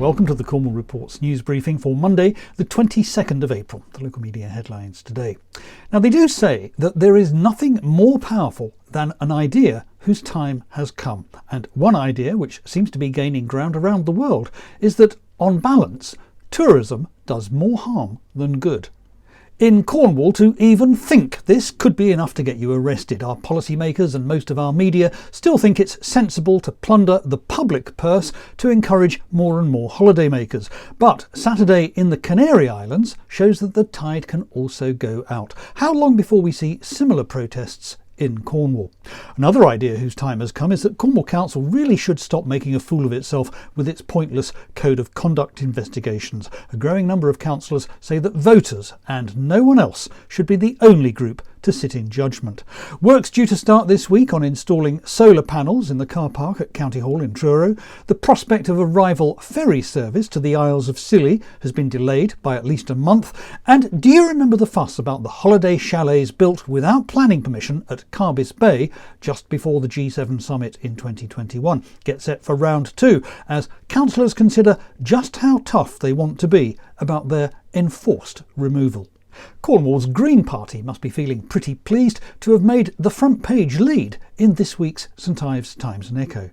welcome to the Cornwall Reports news briefing for Monday, the 22nd of April. The local media headlines today. Now, they do say that there is nothing more powerful than an idea whose time has come. And one idea, which seems to be gaining ground around the world, is that, on balance, tourism does more harm than good. In Cornwall, to even think this could be enough to get you arrested. Our policymakers and most of our media still think it's sensible to plunder the public purse to encourage more and more holidaymakers. But Saturday in the Canary Islands shows that the tide can also go out. How long before we see similar protests in Cornwall? Another idea whose time has come is that Cornwall Council really should stop making a fool of itself with its pointless code of conduct investigations. A growing number of councillors say that voters and no one else should be the only group to sit in judgment. Work's due to start this week on installing solar panels in the car park at County Hall in Truro. The prospect of a rival ferry service to the Isles of Scilly has been delayed by at least a month. And do you remember the fuss about the holiday chalets built without planning permission at Carbis Bay just before the G7 summit in 2021? Get set for round two as councillors consider just how tough they want to be about their enforced removal. Cornwall's Green Party must be feeling pretty pleased to have made the front page lead in this week's St Ives Times and Echo.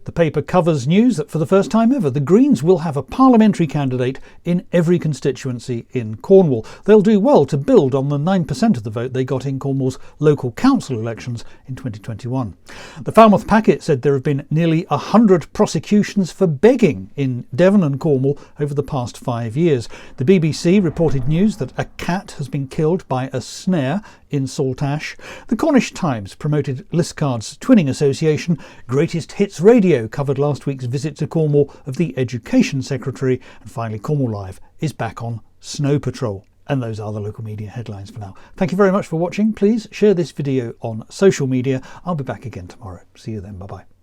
The paper covers news that for the first time ever, the Greens will have a parliamentary candidate in every constituency in Cornwall. They'll do well to build on the 9% of the vote they got in Cornwall's local council elections in 2021. The Falmouth Packet said there have been nearly 100 prosecutions for begging in Devon and Cornwall over the past 5 years. The BBC reported news that a cat has been killed by a snare in Saltash. The Cornish Times promoted Liscard's Twinning Association. Greatest Hits Radio covered last week's visit to Cornwall of the Education Secretary. And finally, Cornwall Live is back on Snow Patrol. And those are the local media headlines for now. Thank you very much for watching. Please share this video on social media. I'll be back again tomorrow. See you then. Bye-bye.